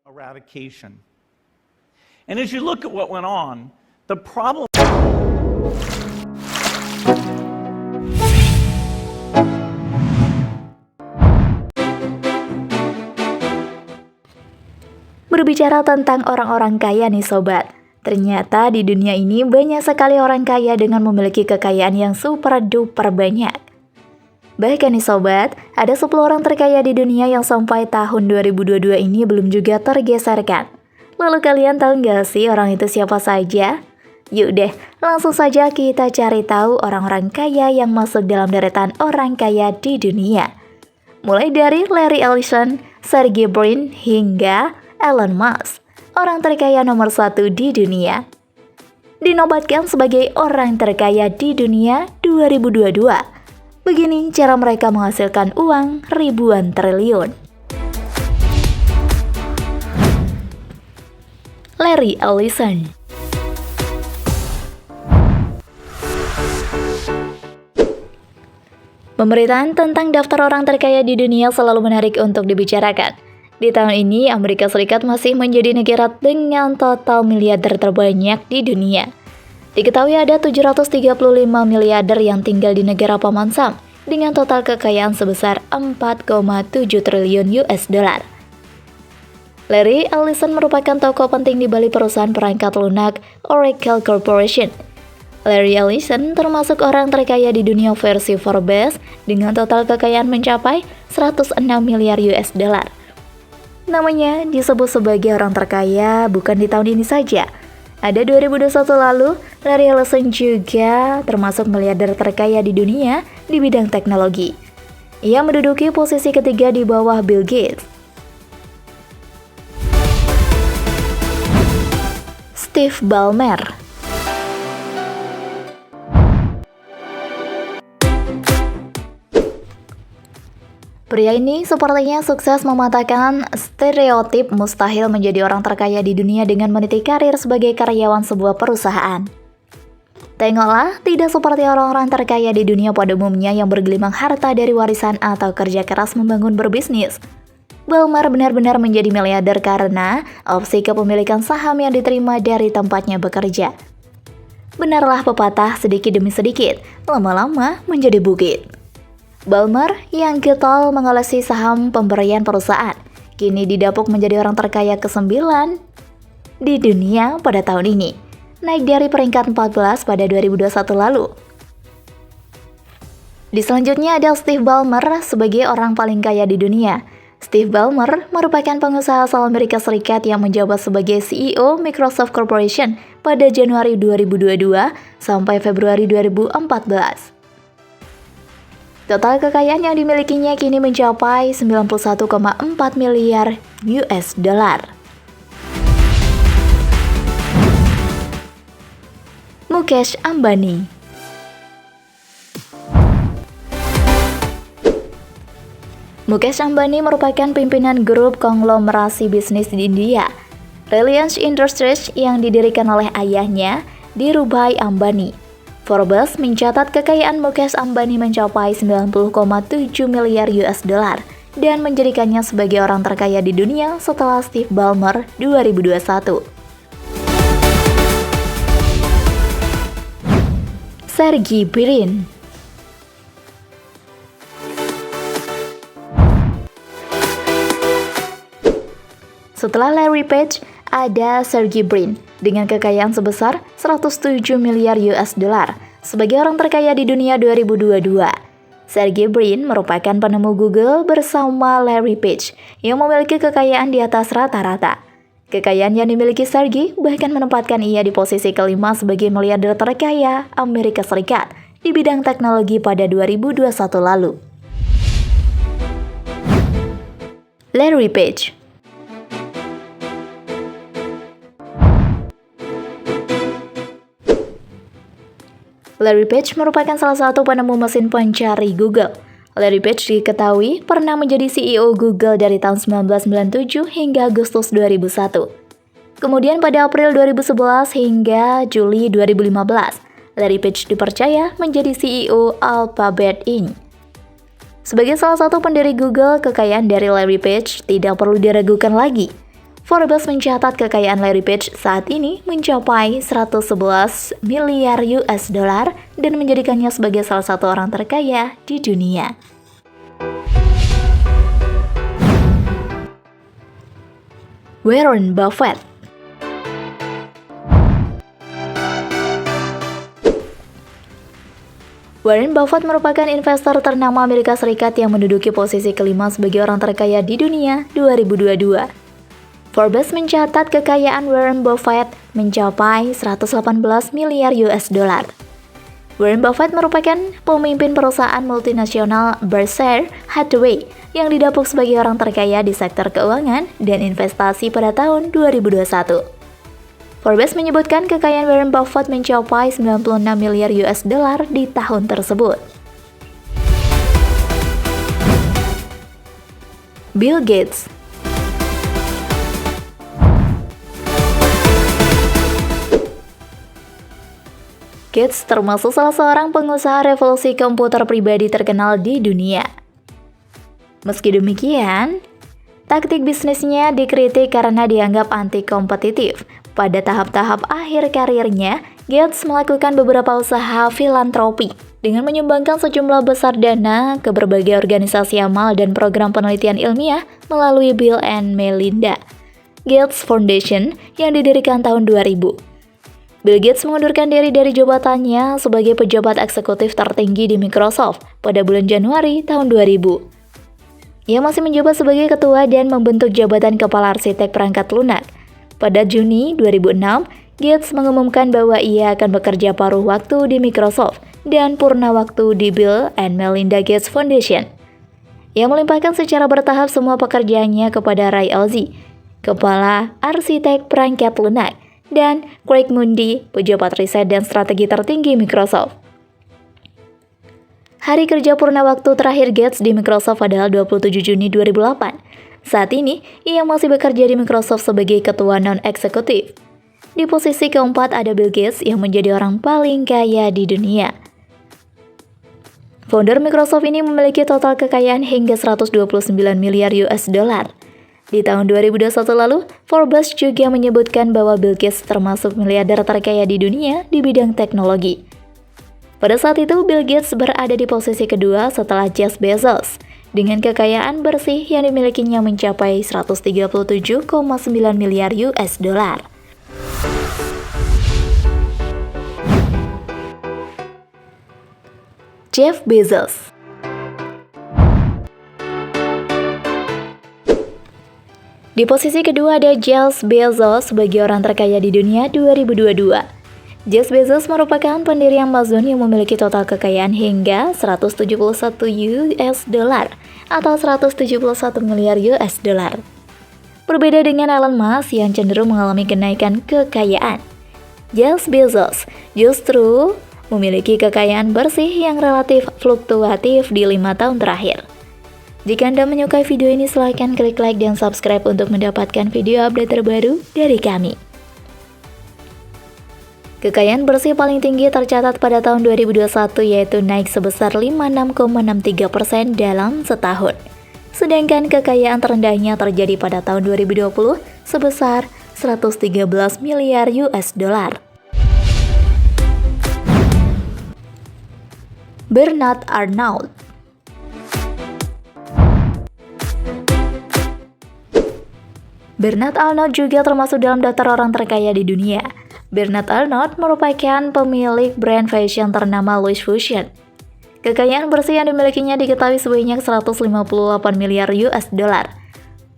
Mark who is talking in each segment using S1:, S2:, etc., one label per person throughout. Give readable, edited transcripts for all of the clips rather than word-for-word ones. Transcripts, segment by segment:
S1: eradication. And as you look at what went on, the problem
S2: Berbicara tentang orang-orang kaya nih sobat, ternyata di dunia ini banyak sekali orang kaya dengan memiliki kekayaan yang super duper banyak. Bahkan nih sobat, ada 10 orang terkaya di dunia yang sampai tahun 2022 ini belum juga tergeserkan. Lalu kalian tahu nggak sih orang itu siapa saja? Yuk deh, langsung saja kita cari tahu orang-orang kaya yang masuk dalam deretan orang kaya di dunia. Mulai dari Larry Ellison, Sergey Brin, hingga Elon Musk, orang terkaya nomor 1 di dunia. Dinobatkan sebagai orang terkaya di dunia 2022. Begini cara mereka menghasilkan uang ribuan triliun. Larry Ellison. Pemberitaan tentang daftar orang terkaya di dunia selalu menarik untuk dibicarakan. Di tahun ini, Amerika Serikat masih menjadi negara dengan total miliarder terbanyak di dunia. Diketahui ada 735 miliarder yang tinggal di negara Paman Sam, dengan total kekayaan sebesar 4,7 triliun US dollar. Larry Ellison merupakan tokoh penting di balik perusahaan perangkat lunak Oracle Corporation. Larry Ellison termasuk orang terkaya di dunia versi Forbes dengan total kekayaan mencapai 106 miliar US dollar. Namanya disebut sebagai orang terkaya bukan di tahun ini saja. Ada 2021 lalu, Larry Ellison juga termasuk miliarder terkaya di dunia di bidang teknologi. Ia menduduki posisi ketiga di bawah Bill Gates. Steve Ballmer. Pria ini sepertinya sukses mematahkan stereotip mustahil menjadi orang terkaya di dunia dengan meniti karir sebagai karyawan sebuah perusahaan. Tengoklah, tidak seperti orang-orang terkaya di dunia pada umumnya yang bergelimang harta dari warisan atau kerja keras membangun berbisnis. Ballmer benar-benar menjadi miliarder karena opsi kepemilikan saham yang diterima dari tempatnya bekerja. Benarlah pepatah sedikit demi sedikit, lama-lama menjadi bukit. Ballmer yang getol mengoleksi saham pemberian perusahaan, kini didapuk menjadi orang terkaya ke-9 di dunia pada tahun ini, naik dari peringkat 14 pada 2021 lalu. Di selanjutnya ada Steve Ballmer sebagai orang paling kaya di dunia. Steve Ballmer merupakan pengusaha asal Amerika Serikat yang menjabat sebagai CEO Microsoft Corporation pada Januari 2022 sampai Februari 2014. Total kekayaan yang dimilikinya kini mencapai 91,4 miliar US dollar. Mukesh Ambani. Mukesh Ambani merupakan pimpinan grup konglomerasi bisnis di India, Reliance Industries, yang didirikan oleh ayahnya, Dhirubhai Ambani. Forbes mencatat kekayaan Mukesh Ambani mencapai 90,7 miliar US dollar dan menjadikannya sebagai orang terkaya di dunia setelah Steve Ballmer 2021. Sergey Brin. Setelah Larry Page, ada Sergey Brin dengan kekayaan sebesar 107 miliar US dollar sebagai orang terkaya di dunia 2022. Sergey Brin merupakan penemu Google bersama Larry Page yang memiliki kekayaan di atas rata-rata. Kekayaan yang dimiliki Sergey bahkan menempatkan ia di posisi kelima sebagai miliarder terkaya Amerika Serikat di bidang teknologi pada 2021 lalu. Larry Page. Larry Page merupakan salah satu penemu mesin pencari Google. Larry Page diketahui pernah menjadi CEO Google dari tahun 1997 hingga Agustus 2001. Kemudian pada April 2011 hingga Juli 2015, Larry Page dipercaya menjadi CEO Alphabet Inc. Sebagai salah satu pendiri Google, kekayaan dari Larry Page tidak perlu diragukan lagi. Forbes mencatat kekayaan Larry Page saat ini mencapai 111 miliar US dollar dan menjadikannya sebagai salah satu orang terkaya di dunia. Warren Buffett. Warren Buffett merupakan investor ternama Amerika Serikat yang menduduki posisi kelima sebagai orang terkaya di dunia 2022. Forbes mencatat kekayaan Warren Buffett mencapai 118 miliar US dollar. Warren Buffett merupakan pemimpin perusahaan multinasional Berkshire Hathaway yang didapuk sebagai orang terkaya di sektor keuangan dan investasi pada tahun 2021. Forbes menyebutkan kekayaan Warren Buffett mencapai 96 miliar US dollar di tahun tersebut. Bill Gates. Gates termasuk salah seorang pengusaha revolusi komputer pribadi terkenal di dunia. Meski demikian, taktik bisnisnya dikritik karena dianggap anti-kompetitif. Pada tahap-tahap akhir karirnya, Gates melakukan beberapa usaha filantropi dengan menyumbangkan sejumlah besar dana ke berbagai organisasi amal dan program penelitian ilmiah melalui Bill and Melinda Gates Foundation yang didirikan tahun 2000. Bill Gates mengundurkan diri dari jabatannya sebagai pejabat eksekutif tertinggi di Microsoft pada bulan Januari tahun 2000. Ia masih menjabat sebagai ketua dan membentuk jabatan kepala arsitek perangkat lunak. Pada Juni 2006, Gates mengumumkan bahwa ia akan bekerja paruh waktu di Microsoft dan purna waktu di Bill and Melinda Gates Foundation. Ia melimpahkan secara bertahap semua pekerjaannya kepada Ray Ozzie, kepala arsitek perangkat lunak, dan Craig Mundie, pejabat riset dan strategi tertinggi Microsoft. Hari kerja purna waktu terakhir Gates di Microsoft adalah 27 Juni 2008. Saat ini, ia masih bekerja di Microsoft sebagai ketua non-eksekutif. Di posisi keempat ada Bill Gates yang menjadi orang paling kaya di dunia. Founder Microsoft ini memiliki total kekayaan hingga 129 miliar US dollar. Di tahun 2021 lalu, Forbes juga menyebutkan bahwa Bill Gates termasuk miliarder terkaya di dunia di bidang teknologi. Pada saat itu, Bill Gates berada di posisi kedua setelah Jeff Bezos, dengan kekayaan bersih yang dimilikinya mencapai 137,9 miliar US dollar. Jeff Bezos. Di posisi kedua ada Jeff Bezos sebagai orang terkaya di dunia 2022. Jeff Bezos merupakan pendiri Amazon yang memiliki total kekayaan hingga 171 US dollar atau 171 miliar US dollar. Berbeda dengan Elon Musk yang cenderung mengalami kenaikan kekayaan, Jeff Bezos justru memiliki kekayaan bersih yang relatif fluktuatif di 5 tahun terakhir. Jika Anda menyukai video ini, silahkan klik like dan subscribe untuk mendapatkan video update terbaru dari kami. Kekayaan bersih paling tinggi tercatat pada tahun 2021 yaitu naik sebesar 56,63% dalam setahun. Sedangkan kekayaan terendahnya terjadi pada tahun 2020 sebesar 113 miliar US dollar. Bernard Arnault. Bernard Arnault juga termasuk dalam daftar orang terkaya di dunia. Bernard Arnault merupakan pemilik brand fashion ternama Louis Vuitton. Kekayaan bersih yang dimilikinya diketahui sebanyak 158 miliar US dollar.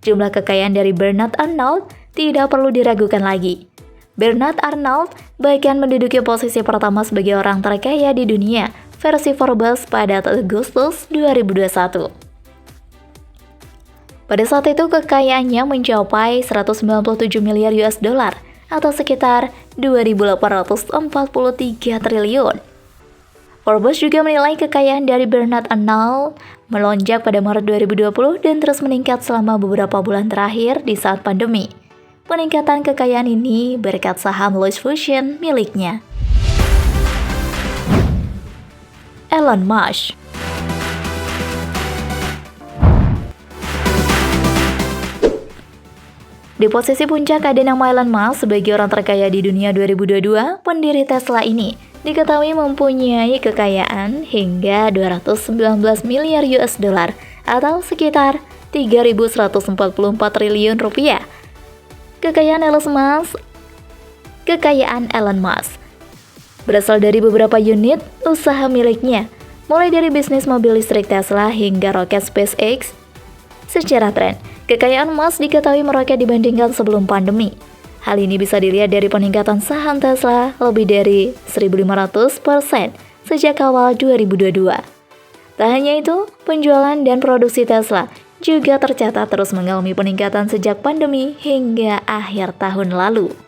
S2: Jumlah kekayaan dari Bernard Arnault tidak perlu diragukan lagi. Bernard Arnault bahkan menduduki posisi pertama sebagai orang terkaya di dunia versi Forbes pada Agustus 2021. Pada saat itu kekayaannya mencapai 197 miliar US dollar atau sekitar 2.843 triliun. Forbes juga menilai kekayaan dari Bernard Arnault melonjak pada Maret 2020 dan terus meningkat selama beberapa bulan terakhir di saat pandemi. Peningkatan kekayaan ini berkat saham Louis Vuitton miliknya. Elon Musk. Di posisi puncak ada nama Elon Musk sebagai orang terkaya di dunia 2022, pendiri Tesla ini diketahui mempunyai kekayaan hingga 219 miliar US dollar atau sekitar 3.144 triliun rupiah. Kekayaan Elon Musk berasal dari beberapa unit usaha miliknya, mulai dari bisnis mobil listrik Tesla hingga roket SpaceX. Secara tren, kekayaan Musk diketahui meroket dibandingkan sebelum pandemi. Hal ini bisa dilihat dari peningkatan saham Tesla lebih dari 1.500% sejak awal 2022. Tak hanya itu, penjualan dan produksi Tesla juga tercatat terus mengalami peningkatan sejak pandemi hingga akhir tahun lalu.